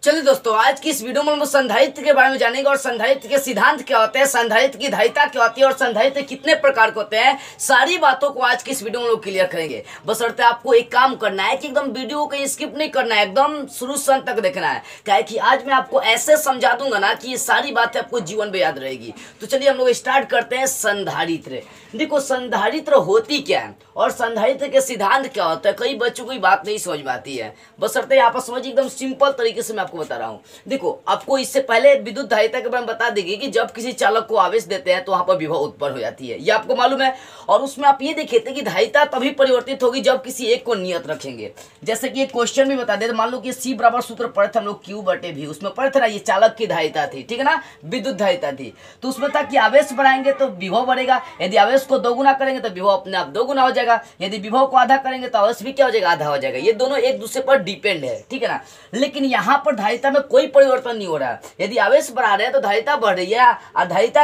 चलिए दोस्तों, आज की इस वीडियो में हम संधारित्र के बारे में जानेंगे और संधारित्र के सिद्धांत क्या होते हैं, संधारित्र की धारिता क्या होती है और संधारित्र कितने प्रकार के होते हैं। सारी बातों को आज की इस वीडियो में लोग क्लियर करेंगे। बशर्ते आपको एक काम करना है कि एकदम वीडियो को स्किप नहीं करना है, एकदम शुरू से अंत तक देखना है। क्या है कि आज मैं आपको ऐसे समझा दूंगा ना कि ये सारी बातें आपको जीवन में याद रहेगी। तो चलिए हम लोग स्टार्ट करते हैं। संधारित्र, देखो संधारित्र होती क्या है और संधारित्र के सिद्धांत क्या होता है। कई बच्चों को ये बात नहीं समझ में आती है, बशर्ते यहाँ पर समझिए एकदम सिंपल तरीके से मैं आपको बता रहा हूँ। देखो, आपको इससे पहले विद्युत धारिता के बारे में बता देगी कि जब किसी चालक को आवेश देते हैं तो वहां पर विभव उत्पन्न हो जाती है, ये आपको मालूम है। और उसमें आप ये देखे थे कि धारिता तभी परिवर्तित होगी जब किसी एक को नियत रखेंगे। जैसे कि एक क्वेश्चन भी बता देते, मान लो कि सी बराबर सूत्र पढ़े थे हम लोग Q/V, उसमें पढ़े थे ना, ये चालक की धारिता थी, ठीक है ना, विद्युत धारिता थी। तो उसमें था कि आवेश बढ़ाएंगे तो विभव बढ़ेगा, यदि आवेश को दोगुना करेंगे तो विभव अपने आप दोगुना हो जाएगा, यदि विभव को आधा करेंगे तो आवेश भी क्या हो जाएगा, आधा हो जाएगा। ये दोनों एक दूसरे पर डिपेंड है, ठीक है ना। लेकिन यहाँ पर धारिता में कोई परिवर्तन नहीं हो रहा है। यदि आवेश बढ़ा रहे हैं तो धारिता बढ़ रही है, और धारिता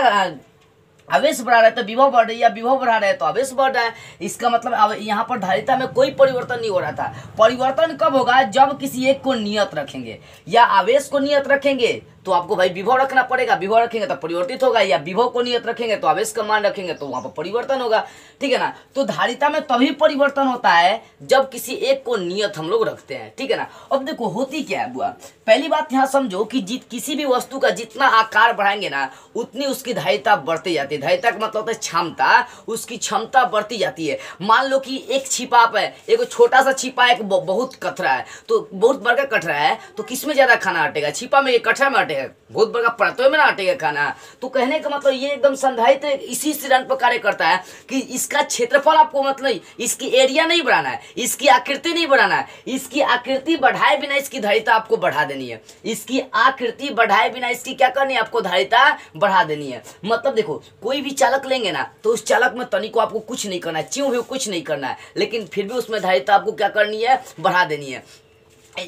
आवेश बढ़ा रहा है तो विभव बढ़ रही है, विभव बढ़ा रहे हैं तो आवेश बढ़ रहा है। इसका मतलब यहाँ पर धारिता में कोई परिवर्तन नहीं हो रहा था। परिवर्तन कब होगा, जब किसी एक को नियत रखेंगे या आवेश को नियत रखेंगे तो आपको भाई विभव रखना पड़ेगा, विभव रखेंगे तो परिवर्तित होगा, या विभव को नियत रखेंगे तो आवेश का मान रखेंगे तो वहां पर परिवर्तन होगा, ठीक है ना। तो धारिता में तभी परिवर्तन होता है जब किसी एक को नियत हम लोग रखते हैं, ठीक है ना। अब देखो होती क्या है बुआ, पहली बात यहाँ समझो कि किसी भी वस्तु का जितना आकार बढ़ाएंगे ना उतनी उसकी धारिता बढ़ती जाती है। धारिता का मतलब होता है क्षमता, उसकी क्षमता बढ़ती जाती है। मान लो कि एक छिपाप है, एक छोटा सा छिपा, एक बहुत कठरा है, तो बहुत बड़ा कठरा है तो किसमें ज्यादा खाना हटेगा, छिपा में, कठरा में हटेगा, बहुत बड़ा परतों में ना हटेगा खाना। तो कहने का मतलब ये एकदम संधारित्र इसी सिद्धांत पर कार्य करता है कि इसका क्षेत्रफल आपको मतलब इसकी एरिया नहीं बढ़ाना है, इसकी आकृति नहीं बढ़ाना है, इसकी आकृति बढ़ाए बिना इसकी धारिता आपको बढ़ा देनी है। इसकी आकृति बढ़ाए बिना इसकी क्या करनी है, आपको धारिता बढ़ा देनी है। मतलब देखो, कोई भी चालक लेंगे ना तो उस चालक में तनिक को आपको कुछ नहीं करना है, च्यों भी कुछ नहीं करना है, लेकिन फिर भी उसमें धारिता आपको क्या करनी है, बढ़ा देनी है।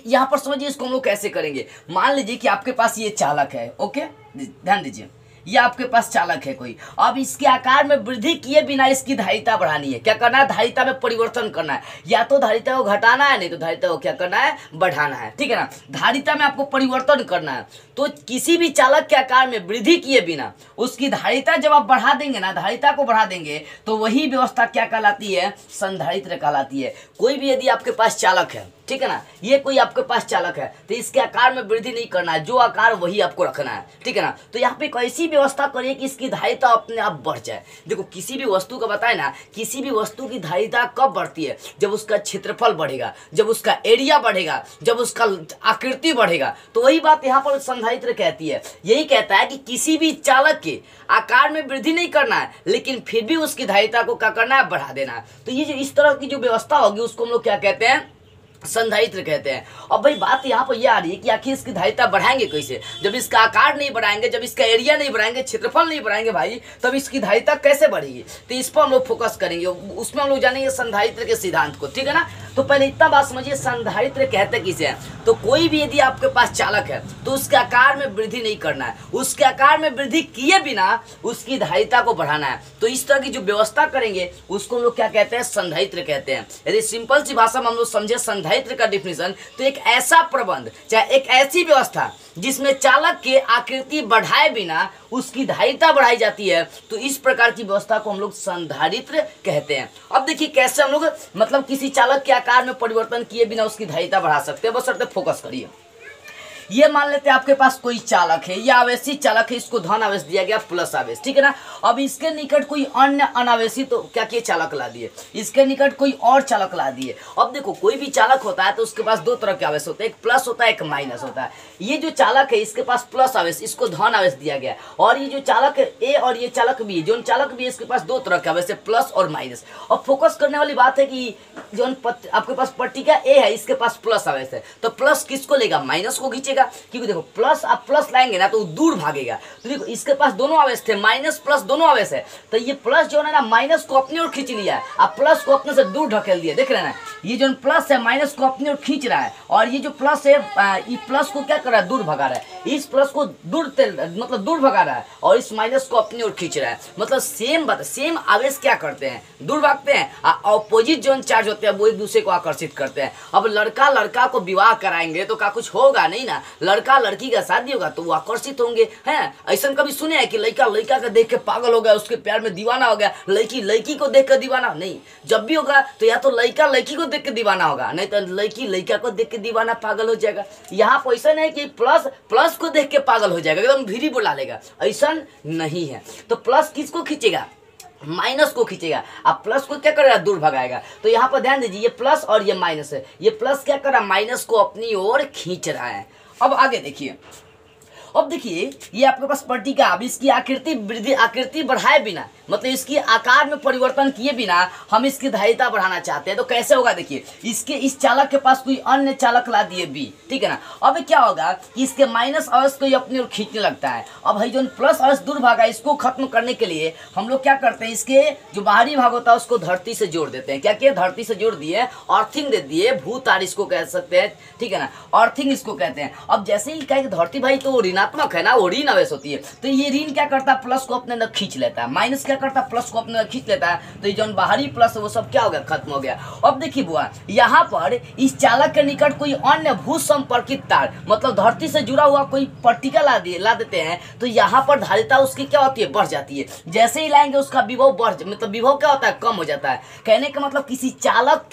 यहाँ पर समझिए इसको हम लोग कैसे करेंगे। मान लीजिए कि आपके पास ये चालक है, ओके, ध्यान दीजिए, ये आपके पास चालक है कोई। अब इसके आकार में वृद्धि किए बिना इसकी धारिता बढ़ानी है। क्या करना है, धारिता में परिवर्तन करना है, या तो धारिता को घटाना है, नहीं तो धारिता को क्या करना है, बढ़ाना है, ठीक है ना। धारिता में आपको परिवर्तन करना है। तो किसी भी चालक के आकार में वृद्धि किए बिना उसकी धारिता जब आप बढ़ा देंगे ना, धारिता को बढ़ा देंगे तो वही व्यवस्था क्या कहलाती है, संधारित्र कहलाती है। कोई भी यदि आपके पास चालक है, ठीक है ना, ये कोई आपके पास चालक है तो इसके आकार में वृद्धि नहीं करना है, जो आकार वही आपको रखना है, ठीक है ना। तो यहाँ पे कैसी व्यवस्था करिए कि इसकी धारिता अपने आप बढ़ जाए। देखो, किसी भी वस्तु का बताए ना, किसी भी वस्तु की धारिता कब बढ़ती है, जब उसका क्षेत्रफल बढ़ेगा, जब उसका एरिया बढ़ेगा, जब उसका आकृति बढ़ेगा। तो वही बात यहाँ पर संधारित्र कहती है। यही कहता है कि किसी भी चालक के आकार में वृद्धि नहीं करना है, लेकिन फिर भी उसकी धारिता को क्या करना है, बढ़ा देना है। तो ये जो इस तरह की जो व्यवस्था होगी उसको हम लोग क्या कहते हैं, संधारित्र कहते हैं। अब भाई बात यहाँ पर यह आ रही है कि आखिर इसकी धारिता बढ़ाएंगे कैसे, जब इसका आकार नहीं बढ़ाएंगे, जब इसका एरिया नहीं बढ़ाएंगे, क्षेत्रफल नहीं बढ़ाएंगे भाई, तब इसकी धारिता कैसे बढ़ेगी। तो इस पर हम लोग फोकस करेंगे, उसमें हम लोग जानेंगे संधारित्र के सिद्धांत को, ठीक है ना। तो पहले इतना बात समझिए, संधारित्र कहते किसे हैं। तो कोई भी यदि आपके पास चालक है तो उसके आकार में वृद्धि नहीं करना है, उसके आकार में वृद्धि किए बिना उसकी धारिता को बढ़ाना है। तो इस तरह की जो व्यवस्था करेंगे उसको हम लोग क्या कहते हैं, संधारित्र कहते हैं। यदि सिंपल सी भाषा में हम लोग समझे संधारित्र का डिफिनेशन, तो एक ऐसा प्रबंध, चाहे एक ऐसी व्यवस्था जिसमें चालक के आकृति बढ़ाए बिना उसकी धारिता बढ़ाई जाती है, तो इस प्रकार की व्यवस्था को हम लोग संधारित्र कहते हैं। अब देखिए कैसे हम लोग मतलब किसी चालक के आकार में परिवर्तन किए बिना उसकी धारिता बढ़ा सकते हैं। बस फोकस करिए। ये मान लेते हैं आपके पास कोई चालक है, यह आवेशी चालक है, इसको धन आवेश दिया गया प्लस आवेश, ठीक है ना। अब इसके निकट कोई अन्य अनावेशी तो क्या किए, चालक ला दिए, इसके निकट कोई और चालक ला दिए। अब देखो, कोई भी चालक होता है तो उसके पास दो तरह के आवेश होते हैं, एक प्लस होता है, एक माइनस होता है। ये जो चालक है इसके पास प्लस आवेश, इसको धन आवेश दिया गया। और ये जो चालक है ए और ये चालक बी, जो चालक बी इसके पास दो तरह के आवेश है, प्लस और माइनस। अब फोकस करने वाली बात है कि जो आपके पास पट्टिका ए है इसके पास प्लस आवेश है, तो प्लस किसको लेगा, माइनस को खींचेगा, क्योंकि देखो प्लस आप प्लस लाएंगे ना तो दूर भागेगा। तो देखो इसके पास दोनों आवेश थे, माइनस प्लस दोनों आवेश है, तो ये प्लस जो है ना माइनस को अपनी ओर खींच लिया है, अब प्लस को अपने से दूर ढकेल दिया। देख रहे हैं ना, ये जो प्लस है माइनस को अपनी ओर खींच रहा है, और ये जो प्लस है ये प्लस को क्या कर रहा है, दूर भगा रहा है। इस प्लस को दूर मतलब दूर भगा रहा है और इस माइनस को अपनी ओर खींच रहा है। मतलब सेम आवेश क्या करते हैं, दूर भागते हैं, ऑपोजिट जो चार्ज होते हैं वो एक दूसरे को आकर्षित करते हैं। अब लड़का लड़का को विवाह कराएंगे तो क्या कुछ होगा नहीं ना, लड़का लड़की का शादी होगा तो वो आकर्षित होंगे हैं। ऐसा कभी सुने हैं कि लड़का लड़का का देख के पागल हो गया, उसके प्यार में दीवाना हो गया, लड़की लड़की को देख कर दीवाना नहीं। जब भी होगा तो या तो लड़का लड़की को देख के दीवाना होगा, नहीं तो लड़की लड़का को देख के दीवाना पागल हो जाएगा। यहाँ पर ऐसा नहीं कि प्लस प्लस को देख के पागल हो जाएगा, एकदम भीरी बुला लेगा, ऐसा नहीं है। तो प्लस किसको खींचेगा? माइनस को खींचेगा। अब प्लस को क्या करेगा? दूर भगाएगा। तो यहाँ पर ध्यान दीजिए, ये प्लस और ये माइनस है, ये प्लस क्या कर रहा है? माइनस को अपनी ओर खींच रहा है। अब आगे देखिए, अब देखिए ये आपके पास पट्टिका, अब इसकी आकृति बढ़ाए बिना, मतलब इसकी आकार में परिवर्तन किए बिना हम इसकी धारिता बढ़ाना चाहते हैं। तो कैसे होगा? देखिए, इसके इस चालक के पास कोई अन्य चालक ला दिए बी, ठीक है ना। अब क्या होगा कि इसके माइनस अंश को अपनी ओर खींचने लगता है। अब है जो प्लस अंश दूर भागा, इसको खत्म करने के लिए हम लोग क्या करते हैं, इसके जो बाहरी भाग होता है उसको धरती से जोड़ देते हैं। क्या किया? धरती से जोड़ दिए, अर्थिंग दे दिए, भूतार इसको कह सकते हैं, ठीक है ना, अर्थिंग इसको कहते हैं। अब जैसे ही कहेंगे धरती भाई तो ऋणात्मक है ना, वो ऋण आवेश होती है, तो ये ऋण क्या करता है? प्लस को अपने अंदर खींच लेता है, माइनस क्या करता है? प्लस को अपने अंदर खींच लेता है। तो ये जो बाहरी प्लस है वो सब क्या हो गया? खत्म हो गया। अब देखिए बुआ, यहाँ पर इस चालक के निकट कोई अन्य भू संपर्कित तार, मतलब धरती से जुड़ा हुआ कोई पट्टिका ला देते हैं, तो यहाँ पर धारिता उसकी क्या होती है? बढ़ जाती है। जैसे ही लाएंगे उसका विभव मतलब विभव क्या होता है? कम हो जाता है। कहने का मतलब किसी चालक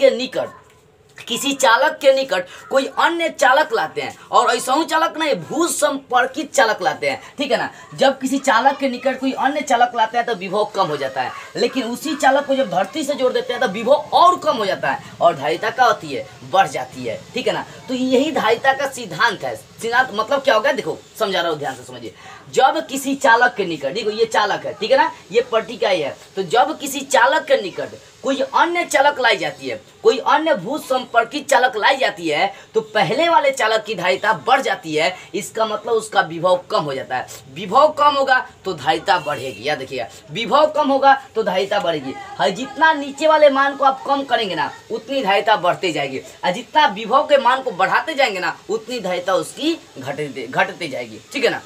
के निकट कोई अन्य चालक लाते हैं, और ऐसा ही चालक नहीं, भू संपर्कित चालक लाते हैं, ठीक है ना। जब किसी चालक के निकट कोई अन्य चालक लाते हैं तो विभव कम हो जाता है, लेकिन उसी चालक को जब धरती से जोड़ देते हैं तो विभव और कम हो जाता है और धारिता क्या होती है? बढ़ जाती है, ठीक है ना। तो यही धारिता का सिद्धांत है। सिद्धांत मतलब क्या होगा? देखो समझा रहा हूँ, ध्यान से समझिए। जब किसी चालक के निकट, देखो ये चालक है, ठीक है ना, ये पट्टिका ही है, तो जब किसी चालक के निकट कोई अन्य चालक लाई जाती है, कोई अन्य भू संपर्कित चालक लाई जाती है, तो पहले वाले चालक की धारिता बढ़ जाती है। इसका मतलब उसका विभव कम हो जाता है। विभव कम होगा तो धारिता बढ़ेगी। याद रखिएगा, विभव कम होगा तो धारिता बढ़ेगी। हर जितना नीचे वाले मान को आप कम करेंगे ना, उतनी धारिता बढ़ती जाएगी, और जितना विभव के मान को बढ़ाते जाएंगे ना, उतनी धारिता उसकी घटती जाएगी, ठीक है ना।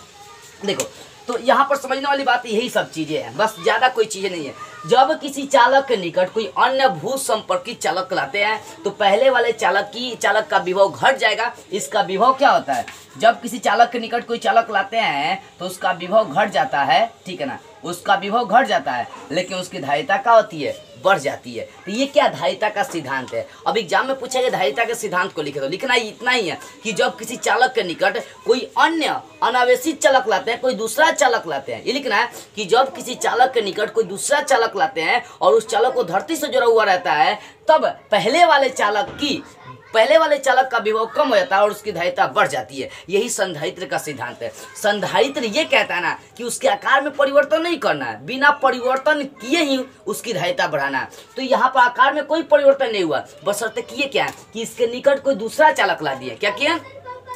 देखो, तो यहाँ पर समझने वाली बात यही सब चीजें हैं, बस ज्यादा कोई चीजें नहीं है। जब किसी चालक के निकट कोई अन्य भू संपर्कित चालक लाते हैं तो पहले वाले चालक का विभव घट जाएगा। इसका विभव क्या होता है? जब किसी चालक के निकट कोई चालक लाते हैं तो उसका विभव घट जाता है, ठीक है ना, उसका विभव घट जाता है, लेकिन उसकी धारिता क्या होती है? बढ़ जाती है। तो ये क्या धारिता का सिद्धांत है। अब एग्जाम में पूछेगा धारिता के सिद्धांत को लिखे, तो लिखना ही इतना ही है कि जब किसी चालक के निकट कोई अन्य अनावेशित चालक लाते हैं, कोई दूसरा चालक लाते हैं, ये लिखना है कि जब किसी चालक के निकट कोई दूसरा चालक लाते हैं और उस चालक को धरती से जुड़ा हुआ रहता है, तब पहले वाले चालक का विभव कम हो जाता है और उसकी धारिता बढ़ जाती है। यही संधारित्र का सिद्धांत है। संधारित्र ये कहता है ना कि उसके आकार में परिवर्तन नहीं करना है, बिना परिवर्तन किए ही उसकी धारिता बढ़ाना है। तो यहाँ पर आकार में कोई परिवर्तन नहीं हुआ, बशर्ते किए क्या कि इसके निकट कोई दूसरा चालक ला दिया। क्या किया?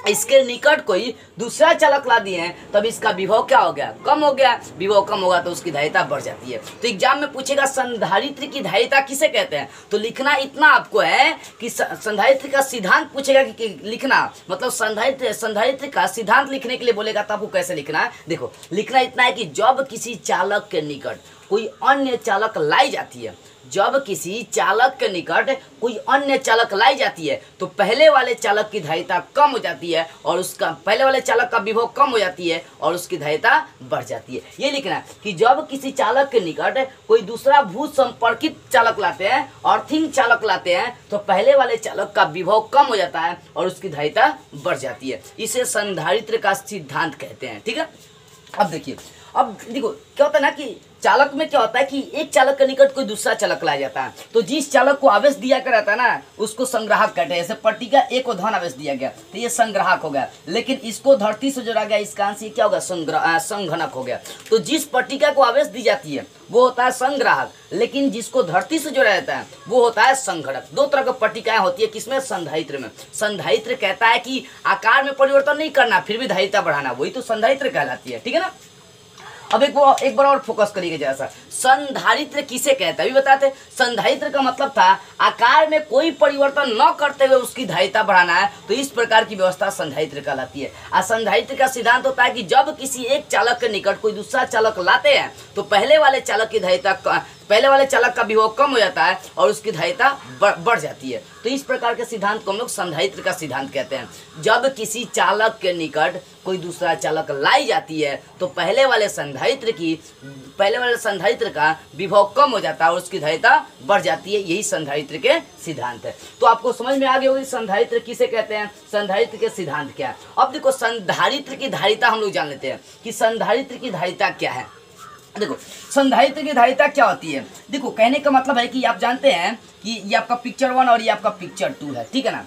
इसके निकट कोई दूसरा चालक ला दिए हैं, तब इसका विभव क्या हो गया? कम हो गया। विभव कम होगा तो उसकी धारिता बढ़ जाती है। तो एग्जाम में पूछेगा संधारित्र की धारिता किसे कहते हैं, तो लिखना इतना आपको है कि संधारित्र का सिद्धांत पूछेगा कि लिखना, मतलब संधारित्र का सिद्धांत लिखने के लिए बोलेगा तो आपको कैसे लिखना है। देखो, लिखना इतना है कि जब किसी चालक के निकट कोई अन्य चालक लाई जाती है, जब किसी चालक के निकट कोई अन्य चालक लाई जाती है तो पहले वाले चालक की धारिता कम हो जाती है और उसका पहले वाले चालक का विभव कम हो जाती है और उसकी धारिता बढ़ जाती है। ये लिखना है कि जब किसी चालक के निकट कोई दूसरा भू संपर्कित चालक लाते हैं, अर्थिंग चालक लाते हैं, तो पहले वाले चालक का विभव कम हो जाता है और उसकी धारिता बढ़ जाती है। इसे संधारित्र का सिद्धांत कहते हैं, ठीक है। अब देखो क्या होता है ना कि चालक में क्या होता है कि एक चालक के निकट कोई दूसरा चालक लाया जाता है, तो जिस चालक को आवेश दिया कर रहता है ना उसको संग्राहक कहते हैं। जैसे पट्टिका ए को धन आवेश दिया गया तो ये संग्राहक हो गया, लेकिन इसको धरती से जोड़ा गया, इसका अंश ये क्या होगा? संघनक हो गया। तो जिस पट्टिका को आवेश दी जाती है वो होता है संग्राहक, लेकिन जिसको धरती से जोड़ा जाता है वो होता है संघनक। दो तरह की पट्टिकाएं होती है, किसमें? संधारित्र में। संधारित्र कहता है कि आकार में परिवर्तन नहीं करना, फिर भी धारिता बढ़ाना, वही तो संधारित्र कहलाती है, ठीक है ना। अब एक बार और फोकस करिएगा जरा सा। संधारित्र किसे कहते हैं अभी बताते। संधारित्र का मतलब था आकार में कोई परिवर्तन न करते हुए उसकी धारिता बढ़ाना है, तो इस प्रकार की व्यवस्था संधारित्र कहलाती है। और संधारित्र का सिद्धांत होता है कि जब किसी एक चालक के निकट कोई दूसरा चालक लाते हैं तो पहले वाले चालक का विभव कम हो जाता है और उसकी धारिता बढ़ जाती है। तो इस प्रकार के सिद्धांत को हम लोग संधारित्र का सिद्धांत कहते हैं। जब किसी चालक के निकट कोई दूसरा चालक लाई जाती है तो पहले वाले संधारित्र का विभव कम हो जाता है और उसकी धारिता बढ़ जाती है। यही संधारित्र के सिद्धांत है। तो आपको समझ में आ गया होगी संधारित्र किसे कहते हैं, संधारित्र के सिद्धांत क्या है। अब देखो संधारित्र की धारिता हम लोग जान लेते हैं कि संधारित्र की धारिता क्या है। देखो संधारित्र की धारिता क्या होती है। देखो कहने का मतलब है कि आप जानते हैं कि ये आपका पिक्चर 1 और ये आपका पिक्चर 2 है, ठीक है ना।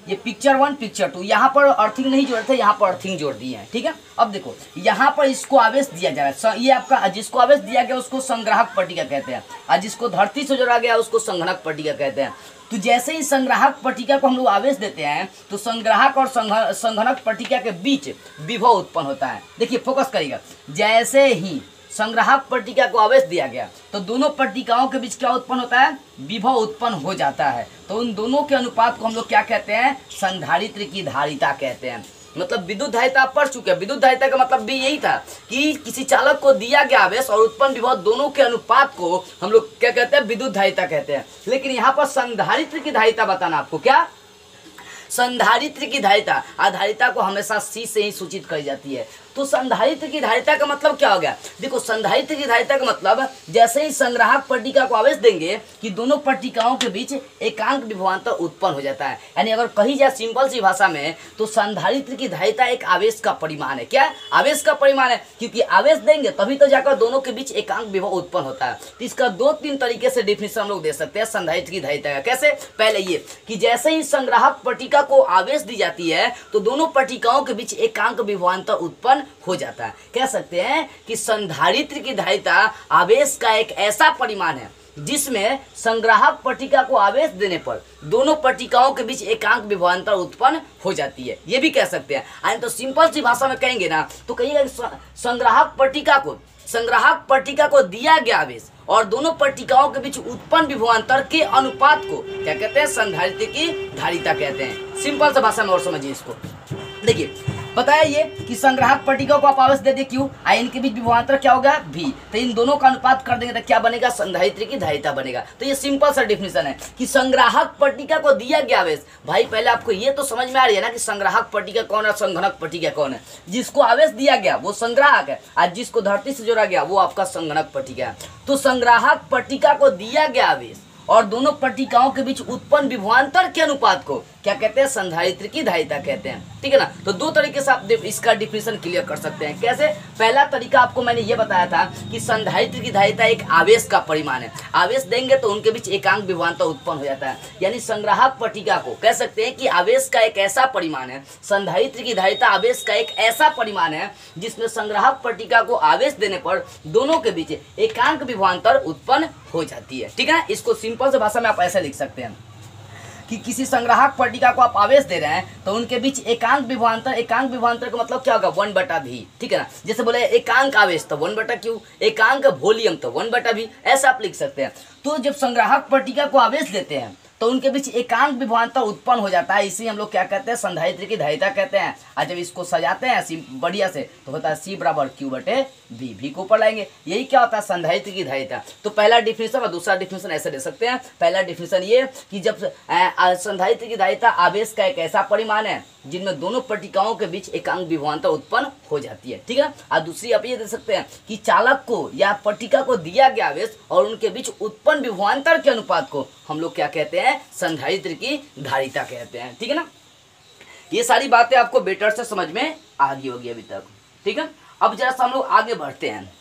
ये पिक्चर 1 पिक्चर 2 यहाँ पर अर्थिंग नहीं जोड़े थे, यहाँ पर अर्थिंग जोड़ दिए हैं, ठीक है। अब देखो यहाँ पर इसको आवेश दिया जा रहा है, ये आपका जिसको आवेश दिया गया उसको संग्राहक पट्टिका कहते हैं और जिसको धरती से जोड़ा गया उसको संघनक पट्टिका कहते हैं। तो जैसे ही संग्राहक पट्टिका को हम लोग आवेश देते हैं तो संग्राहक और संघनक पट्टिका के बीच विभव उत्पन्न होता है। देखिए फोकस करिएगा, जैसे ही संग्राहक पट्टिका को आवेश दिया गया तो दोनों पट्टिकाओं के बीच क्या उत्पन्न होता है, विभव उत्पन्न हो जाता है। तो उन दोनों के अनुपात को हम लोग क्या कहते हैं, संधारित्र की धारिता कहते हैं। मतलब विद्युत धारिता पढ़ चुके हैं। विद्युत धारिता का मतलब भी यही था कि किसी चालक को दिया गया आवेश और उत्पन्न विभव दोनों के अनुपात को हम लोग क्या कहते हैं, विद्युत धारिता कहते हैं। लेकिन यहाँ पर संधारित्र की धारिता बताना आपको क्या, संधारित्र की धारिता आधारिता को हमेशा सी से ही सूचित करी जाती है। तो संधारित्र की धारिता का मतलब क्या हो गया, देखो संधारित्र की धारिता का मतलब जैसे ही संग्राहक पट्टिका को आवेश देंगे कि दोनों पट्टिकाओं के बीच एकांक विभवांतर उत्पन्न हो जाता है। यानी अगर कही जाए सिंपल सी भाषा में तो संधारित्र की धारिता एक आवेश का परिमाण है। क्या आवेश का परिमाण है, क्योंकि आवेश देंगे तभी तो जाकर दोनों के बीच एकांक विभव उत्पन्न होता है। तो इसका 2-3 तरीके से डिफिनेशन हम लोग दे सकते हैं संधारित्र की धारिता का। कैसे, पहले ये कि जैसे ही संग्राहक पट्टिका को आवेश दी जाती है तो दोनों पट्टिकाओं के बीच एकांक विभवांतर उत्पन्न हो जाता है। कह सकते हैं कि संधारित्र की धारिता आवेश का एक ऐसा परिमाण है जिसमें संग्राहक पट्टिका को आवेश देने पर दोनों पट्टिकाओं के बीच एकांक विभवांतर उत्पन्न हो जाती है। ये भी कह सकते हैं। तो सिंपल सी भाषा में कहेंगे ना तो कहिएगा संग्राहक पट्टिका को दिया गया आवेश और दोनों पट्टिकाओं के बीच उत्पन्न विभवांतर के अनुपात को क्या कहते हैं, संधारित्र की धारिता कहते हैं। सिंपल सा भाषा में और समझिए इसको। देखिए बताया ये कि संग्राहक पट्टिका को आप आवेश दे दे क्यों, इनके बीच विभवांतर क्या होगा भी, तो इन दोनों का अनुपात कर देंगे तो क्या बनेगा, संधारित्र की धारिता बनेगा। तो ये सिंपल सा डिफिनेशन है कि संग्राहक पट्टिका को दिया गया आवेश। भाई पहले आपको ये तो समझ में आ रही है ना कि संग्राहक पट्टिका कौन है, संघनक पट्टिका कौन है। जिसको आवेश दिया गया वो संग्राहक है और जिसको धरती से जोड़ा गया वो आपका संघनक पट्टिका है। तो संग्राहक पट्टिका को दिया गया आवेश और दोनों पट्टिकाओं के बीच उत्पन्न विभवांतर के अनुपात को क्या कहते हैं, संधारित्र की धारिता कहते हैं। ठीक है ना। तो 2 तरीके से आप इसका डिफिनेशन क्लियर कर सकते हैं। कैसे, पहला तरीका आपको मैंने ये बताया था कि संधारित्र की धारिता एक आवेश का परिमाण है। आवेश देंगे तो उनके बीच एकांक विभवांतर उत्पन्न हो जाता है। यानी संग्राहक पट्टिका को कह सकते हैं कि आवेश का एक ऐसा परिमाण है, संधारित्र की धारिता आवेश का एक ऐसा परिमाण है जिसमें संग्राहक पट्टिका को आवेश देने पर दोनों के बीच एकांक विभवांतर उत्पन्न हो जाती है। ठीक है ना। इसको सिंपल से भाषा में आप ऐसे लिख सकते हैं कि किसी संग्राहक पट्टिका को आप आवेश दे रहे हैं तो उनके बीच एकांक विभवांतर का मतलब क्या होगा, 1/v। ठीक है ना। जैसे बोले एकांक आवेश तो 1/q, एकांक वॉल्यूम तो 1/v, ऐसा आप लिख सकते हैं। तो जब संग्राहक पट्टिका को आवेश देते हैं तो उनके बीच एकांक विभवांतर उत्पन्न हो जाता है। इसी हम लोग क्या कहते हैं, संधारित्र की धारिता कहते हैं। और जब इसको सजाते हैं बढ़िया से तो होता है C = Q/V। V को ऊपर लाएंगे, यही क्या होता है, संधारित्र की धारिता। तो पहला डिफिनेशन और दूसरा डिफिनेशन ऐसे दे सकते हैं। पहला डिफिनेशन ये कि जब संधारित्र की धारिता आवेश का एक ऐसा परिमाण है जिनमें दोनों पट्टिकाओं के बीच एकांक विभवांतर उत्पन्न हो जाती है। ठीक है। और दूसरी आप ये दे सकते हैं कि चालक को या पट्टिका को दिया गया आवेश और उनके बीच उत्पन्न विभवांतर के अनुपात को हम लोग क्या कहते हैं, संधारित्र की धारिता कहते हैं। ठीक है ना। ये सारी बातें आपको बेटर से समझ में आ गई होगी अभी तक। ठीक है। अब जरा सा हम लोग आगे बढ़ते हैं।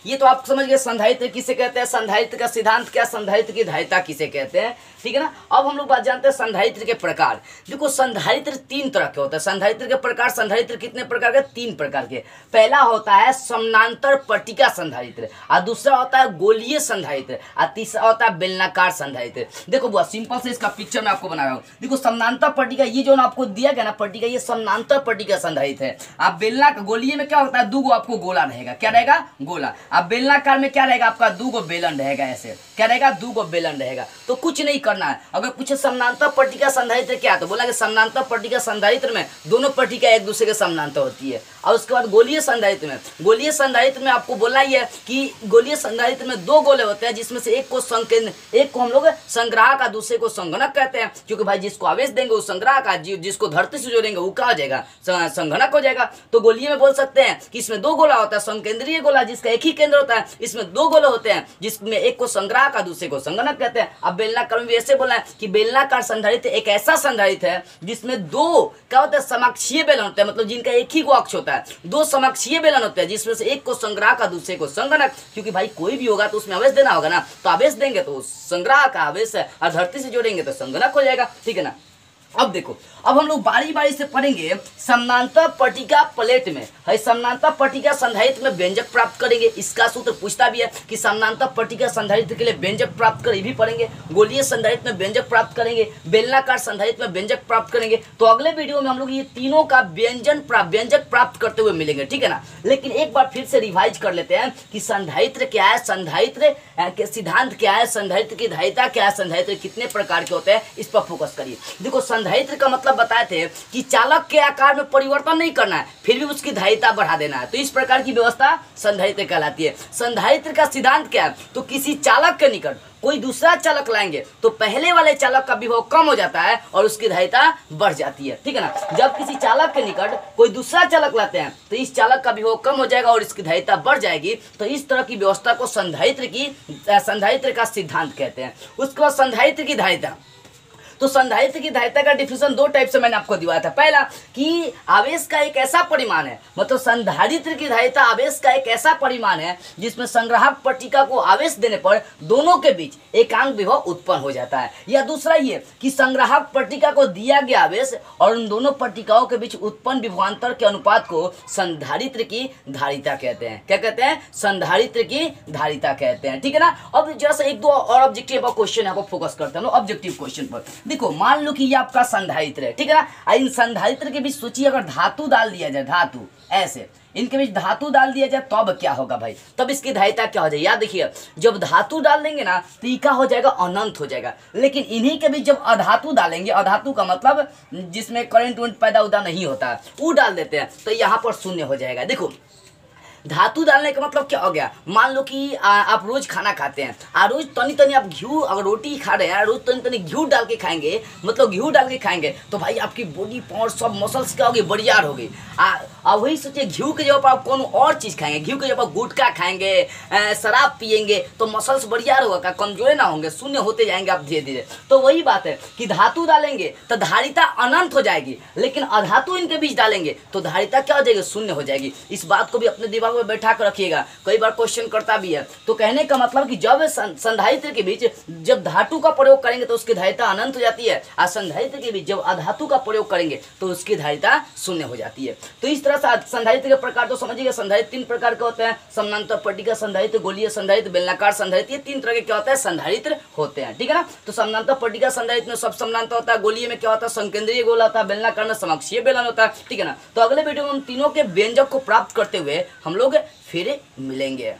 ये तो आप समझ गए संधारित्र किसे कहते हैं, संधारित्र का सिद्धांत क्या, संधारित्र की धारिता किसे कहते हैं। ठीक है ना। अब हम लोग बात जानते हैं संधारित्र के प्रकार। देखो संधारित्र 3 तरह के होते हैं। संधारित्र के प्रकार, संधारित्र कितने प्रकार के, 3 प्रकार के। पहला होता है समानांतर पट्टिका संधारित्र, और दूसरा होता है गोलीय संधारित्र, और तीसरा होता है बेलनाकार संधारित्र। देखो बुआ सिंपल से इसका पिक्चर मैं आपको बना रहा हूँ। देखो समानांतर पट्टिका, ये जो आपको दिया गया ना पट्टिका, ये समानांतर पट्टिका संधारित्र है। आप बेलना गोलीय में क्या होता है, 2 आपको गोला रहेगा, क्या रहेगा, गोला। अब बेलनाकार में क्या रहेगा आपका, 2 गो बेलन रहेगा, ऐसे क्या रहेगा, 2 गो बेलन रहेगा। तो कुछ नहीं करना है। अगर पूछे समानांतर पट्टी का संधारित्र क्या है, तो बोला कि समानांतर पट्टी का संधारित्र में दोनों पट्टिका एक दूसरे के समानांतर होती है। और उसके बाद गोलीय संधारित्र में आपको बोलना ही है कि गोलीय संधारित्र में 2 गोले होते हैं, जिसमें से एक को हम लोग संग्राहक, दूसरे को संघनक कहते हैं। क्योंकि भाई जिसको आवेश देंगे वो संग्राहक, जिसको धरती से जोड़ेंगे वो क्या हो जाएगा, संघनक हो जाएगा। तो गोलीय में बोल सकते हैं कि इसमें 2 गोला होता है, संकेंद्रीय गोला जिसका एक ही केंद्र होता है, इसमें 2 गोले होते हैं, जिसमें एक को संग्राहक, दूसरे को संघनक कहते हैं। अब बेलनाकार में भी ऐसे बोलना है कि बेलनाकार संधारित्र एक ऐसा संधारित्र है जिसमें 2 क्या होता है, समाक्षीय बेलन होते हैं, मतलब जिनका एक ही को अक्ष होता है। 2 समाक्षीय बेलन होते हैं, जिसमें से एक को संग्राहक, दूसरे को संघनक। क्योंकि भाई कोई भी होगा तो उसमें आवेश देना होगा ना, तो आवेश देंगे तो संग्राहक आवेश है, और धरती से जोड़ेंगे तो संघनक हो जाएगा, ठीक है ना। अब देखो, अब हम लोग बारी बारी से पढ़ेंगे समानांतर पट्टिका प्लेट में है, समानांतर पट्टिका संधारित्र में व्यंजक प्राप्त करेंगे। इसका सूत्र पूछता भी है कि समानांतर पट्टिका संधारित्र के लिए व्यंजक प्राप्त कर, ये भी पढ़ेंगे। गोलीय संधारित्र में व्यंजक प्राप्त करेंगे, बेलनाकार संधारित्र में व्यंजक प्राप्त करेंगे। तो अगले वीडियो में हम लोग ये तीनों का व्यंजक प्राप्त करते हुए मिलेंगे, ठीक है ना। लेकिन एक बार फिर से रिवाइज कर लेते हैं कि संधारित्र क्या है, संधारित्र के सिद्धांत क्या है, संधारित्र की धारिता क्या है, संधारित्र कितने प्रकार के होते हैं, इस पर फोकस करिए। देखो, संधारित्र का मतलब बताए थे कि चालक के आकार में परिवर्तन नहीं करना है, फिर भी उसकी धारिता बढ़ा देना है। तो इस प्रकार की व्यवस्था संधारित्र कहलाती है। संधारित्र का सिद्धांत क्या है, तो किसी चालक के निकट कोई दूसरा चालक लाएंगे तो पहले वाले चालक का विभव कम हो जाता है और उसकी धारिता बढ़ जाती है, ठीक है ना। जब किसी चालक के निकट कोई दूसरा चालक लाते हैं तो इस चालक का विभव कम हो जाएगा और इसकी धारिता बढ़ जाएगी। तो इस तरह की व्यवस्था को संधारित्र का सिद्धांत कहते हैं। उसके बाद संधारित्र की धारिता, तो संधारित्र की धारिता का डिफिनेशन 2 टाइप से मैंने आपको दिया था। पहला कि आवेश का एक ऐसा परिमाण है, मतलब संधारित्र की धारिता आवेश का एक ऐसा परिमाण है जिसमें संग्राहक पट्टिका को आवेश देने पर दोनों के बीच एकांक विभव उत्पन्न हो जाता है। या दूसरा ये कि संग्राहक पट्टिका को दिया गया आवेश और उन दोनों पट्टिकाओं के बीच उत्पन्न विभवांतर के अनुपात को संधारित्र की धारिता कहते हैं। क्या कहते हैं, संधारित्र की धारिता कहते हैं, ठीक है ना। अब जरा सा 1-2 और ऑब्जेक्टिव क्वेश्चन यहाँ पर फोकस करते हैं, ऑब्जेक्टिव क्वेश्चन पर। देखो, मान लो कि ये आपका संधारित्र है, ठीक है ना। इन संधारित्र के बीच सोचिए अगर धातु डाल दिया जाए, धातु ऐसे इनके बीच धातु डाल दिया जाए तब क्या होगा भाई, तब इसकी धारिता क्या हो जाएगी। याद देखिए, जब धातु डाल देंगे ना तो ये क्या हो जाएगा, अनंत हो जाएगा। लेकिन इन्हीं के बीच जब अधातु डालेंगे, अधातु का मतलब जिसमें करंट पैदा उदा नहीं होता है, वो डाल देते हैं तो यहाँ पर शून्य हो जाएगा। देखो, धातु डालने का मतलब क्या हो गया, मान लो कि आप रोज खाना खाते हैं, रोज तनी तनी आप घी, अगर रोटी खा रहे हैं रोज तनी तनी घी डाल के खाएंगे, मतलब घी डाल के खाएंगे तो भाई आपकी बॉडी पावर सब मसल्स क्या होगी, बड़ियार होगी। वही सोचिए घी के जगह पर आप कौन और चीज़ खाएंगे, घी के जगह पर गुटखा खाएंगे, शराब पियेंगे तो मसल्स बड़ियार होगा, क्या कमजोरे ना होंगे, शून्य होते जाएंगे आप धीरे धीरे। तो वही बात है कि धातु डालेंगे तो धारिता अनंत हो जाएगी, लेकिन अधातु इनके बीच डालेंगे तो धारिता क्या हो जाएगी, शून्य हो जाएगी। इस बात को भी अपने दिमाग में बैठा कर रखिएगा, कई बार क्वेश्चन करता भी है। तो कहने का मतलब कि जब संधारित्र के बीच जब धातु का प्रयोग करेंगे तो उसकी धारिता अनंत हो जाती है, और संधारित्र के बीच जब अधातु का प्रयोग करेंगे तो उसकी धारिता शून्य हो जाती है। तो इस तरह से संधारित्र के प्रकार तो समझिएगा, संधारित्र 3 प्रकार के होते हैं, समानांतर पट्टिका संधारित्र, गोलीय संधारित्र, बेलनाकार संधारित्र, ये 3 तरह के क्या होता है, संधारित्र होते हैं, ठीक है ना। तो समानांतर पट्टिका संधारित्र में सब समानांतर होता है, गोलीय में क्या होता है, संकेंद्रीय गोला होता है, बेलनाकार में समाक्षीय बेलन होता है, ठीक है ना। तो अगले वीडियो में हम तीनों के व्यंजक को प्राप्त करते हुए हम लोग फिर मिलेंगे।